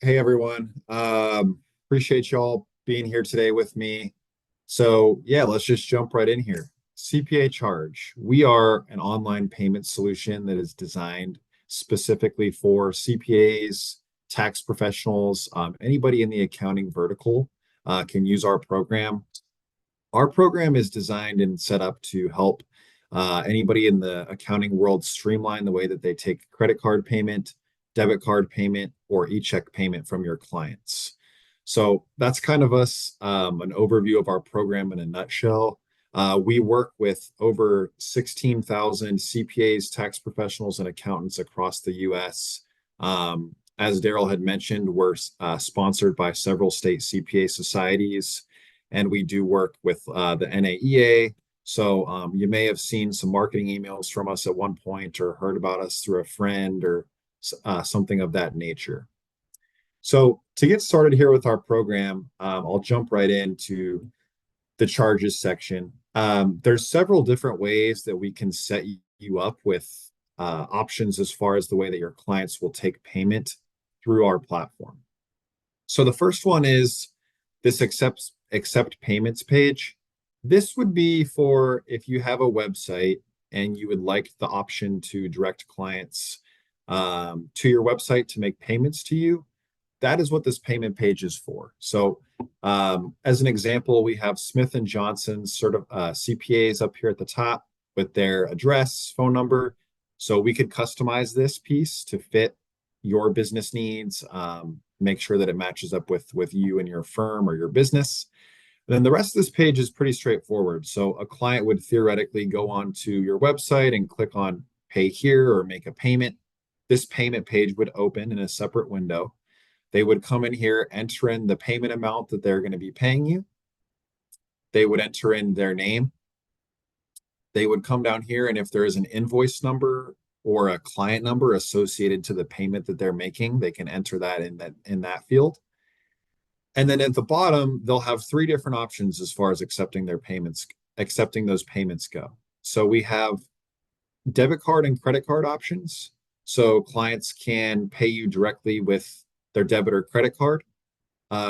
Hey everyone. Appreciate y'all being here today with me. So yeah, let's just jump right in here. CPACharge. We are an online payment solution that is designed specifically for CPAs, tax professionals, anybody in the accounting vertical can use our program. Our program is designed and set up to help anybody in the accounting world streamline the way that they take credit card payment, debit card payment, or eCheck payment from your clients. So that's kind of us, an overview of our program in a nutshell. We work with over 16,000 CPAs, tax professionals, and accountants across the US. As Daryl had mentioned, we're sponsored by several state CPA societies, and we do work with the NAEA. So you may have seen some marketing emails from us at one point or heard about us through a friend or something of that nature. So to get started here with our program, I'll jump right into the charges section. There's several different ways that we can set you up with options as far as the way that your clients will take payment through our platform. So the first one is this accept payments page. This would be for if you have a website and you would like the option to direct clients to your website to make payments to you. That is what this payment page is for. So as an example, we have Smith and Johnson sort of CPAs up here at the top with their address, phone number. So we could customize this piece to fit your business needs, make sure that it matches up with you and your firm or your business. And then the rest of this page is pretty straightforward. So a client would theoretically go onto your website and click on pay here or make a payment. This payment page would open in a separate window. They would come in here, enter in the payment amount that they're going to be paying you. They would enter in their name. They would come down here, and if there is an invoice number or a client number associated to the payment that they're making, they can enter that in that field. And then at the bottom, they'll have three different options as far as accepting those payments go. So we have debit card and credit card options. So clients can pay you directly with their debit or credit card.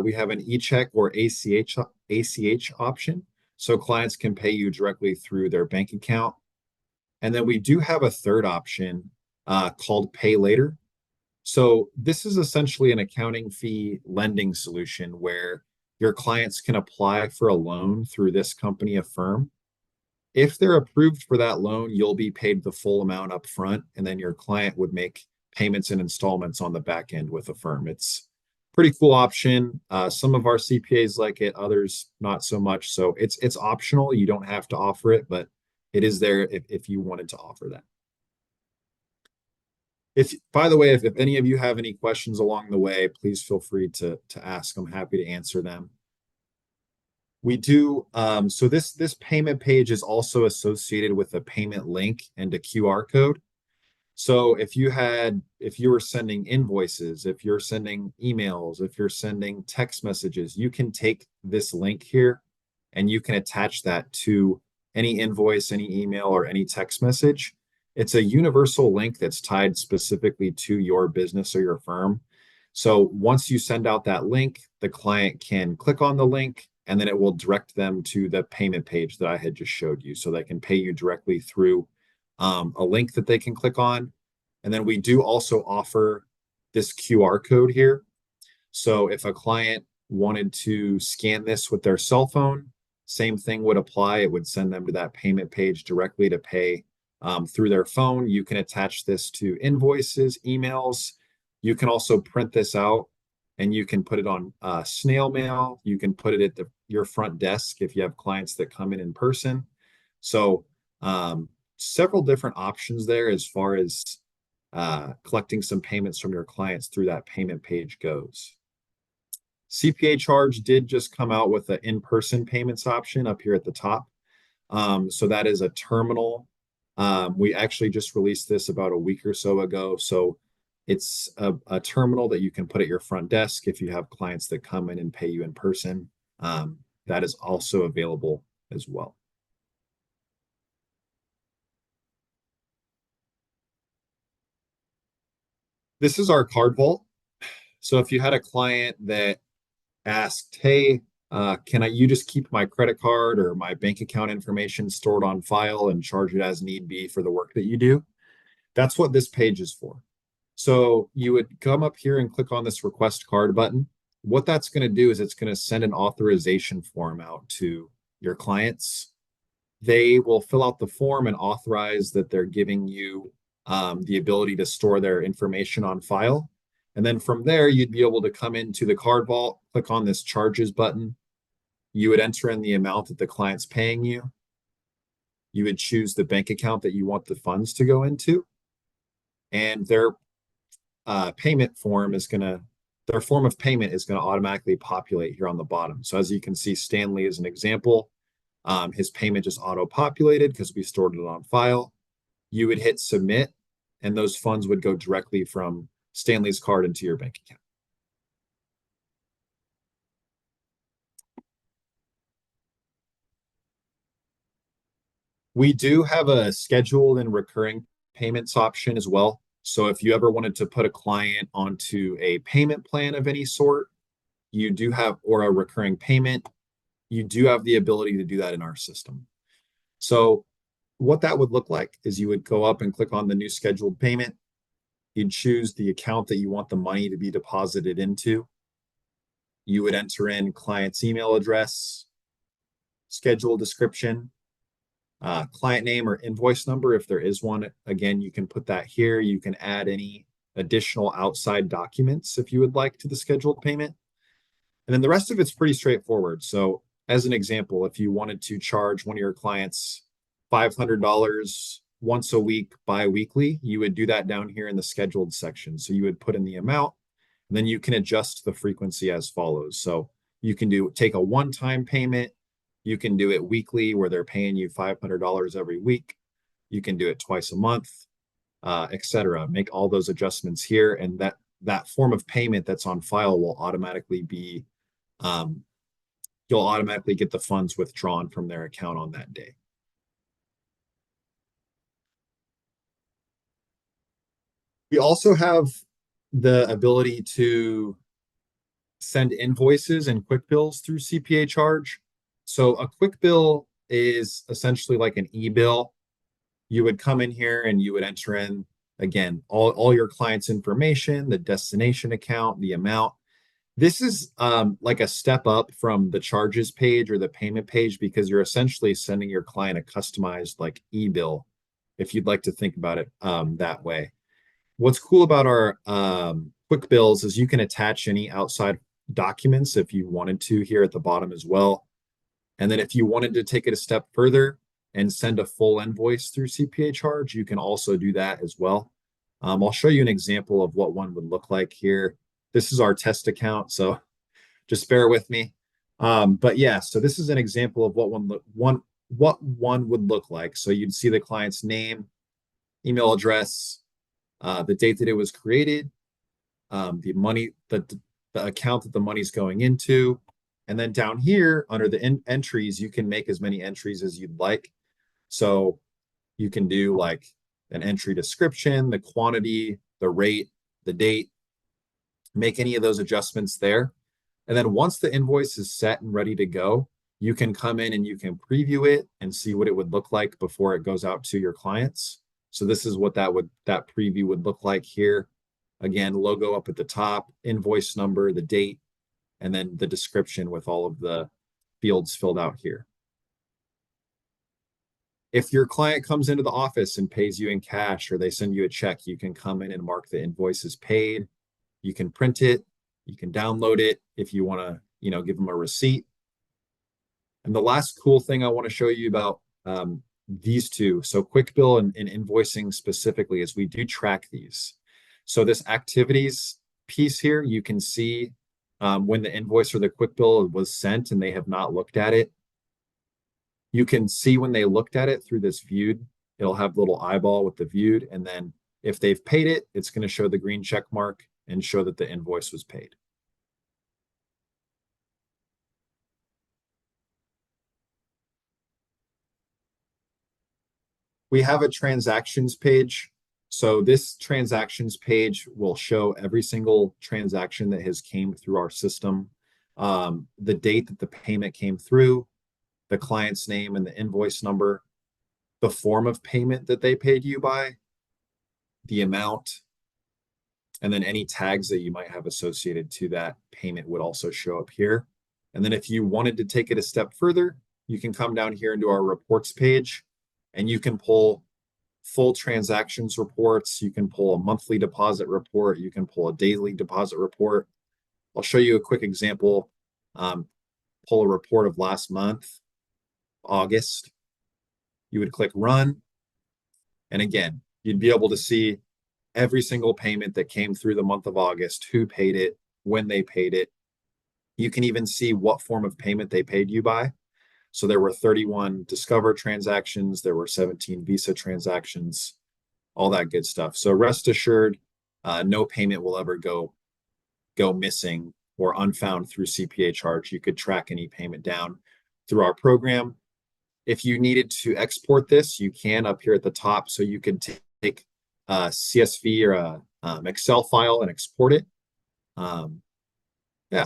We have an eCheck or ACH option. So clients can pay you directly through their bank account. And then we do have a third option called Pay Later. So this is essentially an accounting fee lending solution where your clients can apply for a loan through this company, a firm. If they're approved for that loan, you'll be paid the full amount up front, and then your client would make payments and installments on the back end with a firm. It's a pretty cool option. Some of our CPAs like it, others not so much. So it's optional. You don't have to offer it, but it is there if you wanted to offer that. If, by the way, if any of you have any questions along the way, please feel free to ask. I'm happy to answer them. We do, so this payment page is also associated with a payment link and a QR code. So if you were sending invoices, if you're sending emails, if you're sending text messages, you can take this link here and you can attach that to any invoice, any email, or any text message. It's a universal link that's tied specifically to your business or your firm. So once you send out that link, the client can click on the link and then it will direct them to the payment page that I had just showed you. So they can pay you directly through a link that they can click on. And then we do also offer this QR code here. So if a client wanted to scan this with their cell phone, same thing would apply. It would send them to that payment page directly to pay through their phone. You can attach this to invoices, emails. You can also print this out and you can put it on snail mail. You can put it at your front desk if you have clients that come in person. So several different options there as far as collecting some payments from your clients through that payment page goes. CPACharge did just come out with an in-person payments option up here at the top. So that is a terminal. We actually just released this about a week or so ago. So it's a terminal that you can put at your front desk if you have clients that come in and pay you in person. That is also available as well. This is our card vault. So if you had a client that asked, hey, can you just keep my credit card or my bank account information stored on file and charge it as need be for the work that you do? That's what this page is for. So you would come up here and click on this request card button. What that's going to do is it's going to send an authorization form out to your clients. They will fill out the form and authorize that they're giving you the ability to store their information on file. And then from there, you'd be able to come into the card vault, click on this charges button. You would enter in the amount that the client's paying you. You would choose the bank account that you want the funds to go into. And payment form is going to, their form of payment is going to automatically populate here on the bottom. So as you can see, Stanley is an example. His payment just auto-populated because we stored it on file. You would hit submit, and those funds would go directly from Stanley's card into your bank account. We do have a scheduled and recurring payments option as well. So if you ever wanted to put a client onto a payment plan of any sort, you do have, or a recurring payment, you do have the ability to do that in our system. So what that would look like is you would go up and click on the new scheduled payment. You'd choose the account that you want the money to be deposited into. You would enter in client's email address, schedule description, client name or invoice number if there is one. Again, you can put that here. You can add any additional outside documents if you would like to the scheduled payment. And then the rest of it's pretty straightforward. So as an example, if you wanted to charge one of your clients $500 once a week bi-weekly, you would do that down here in the scheduled section. So you would put in the amount, and then you can adjust the frequency as follows. So you can take a one-time payment. You can do it weekly where they're paying you $500 every week. You can do it twice a month, etc. Make all those adjustments here, and that form of payment that's on file will automatically be you'll automatically get the funds withdrawn from their account on that day. We also have the ability to send invoices and quick bills through CPACharge. So a quick bill is essentially like an e-bill. You would come in here and you would enter in, again, all your client's information, the destination account, the amount. This is like a step up from the charges page or the payment page because you're essentially sending your client a customized like e-bill, if you'd like to think about it that way. What's cool about our quick bills is you can attach any outside documents if you wanted to here at the bottom as well. And then if you wanted to take it a step further and send a full invoice through CPACharge, you can also do that as well. I'll show you an example of what one would look like here. This is our test account, so just bear with me. But yeah, so this is an example of what one would look like. So you'd see the client's name, email address, the date that it was created, the money, the account that the money's going into. And then down here under the entries, you can make as many entries as you'd like. So you can do like an entry description, the quantity, the rate, the date, make any of those adjustments there. And then once the invoice is set and ready to go, you can come in and you can preview it and see what it would look like before it goes out to your clients. So this is what that preview would look like here. Again, logo up at the top, invoice number, the date, and then the description with all of the fields filled out here. If your client comes into the office and pays you in cash or they send you a check, you can come in and mark the invoice as paid. You can print it, you can download it if you want to, give them a receipt. And the last cool thing I want to show you about these two, so quick bill and invoicing specifically, is we do track these. So this activities piece here, you can see when the invoice or the quick bill was sent and they have not looked at it. You can see when they looked at it through this viewed. It'll have the little eyeball with the viewed. And then if they've paid it, it's going to show the green check mark and show that the invoice was paid. We have a transactions page. So this transactions page will show every single transaction that has came through our system, the date that the payment came through, the client's name and the invoice number, the form of payment that they paid you by, the amount, and then any tags that you might have associated to that payment would also show up here. And then if you wanted to take it a step further, you can come down here into our reports page and you can pull full transactions reports. You can pull a monthly deposit report. You can pull a daily deposit report. I'll show you a quick example. Pull a report of last month, August. You would click run. And again, you'd be able to see every single payment that came through the month of August, who paid it, when they paid it. You can even see what form of payment they paid you by. So there were 31 Discover transactions, there were 17 Visa transactions, all that good stuff. So rest assured, no payment will ever go missing or unfound through CPACharge. You could track any payment down through our program. If you needed to export this, you can up here at the top. So you can take a CSV or a Excel file and export it. Yeah.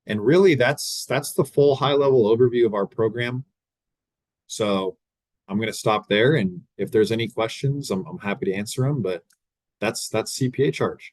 And really, that's the full high-level overview of our program. So I'm going to stop there, and if there's any questions, I'm happy to answer them. But that's CPACharge.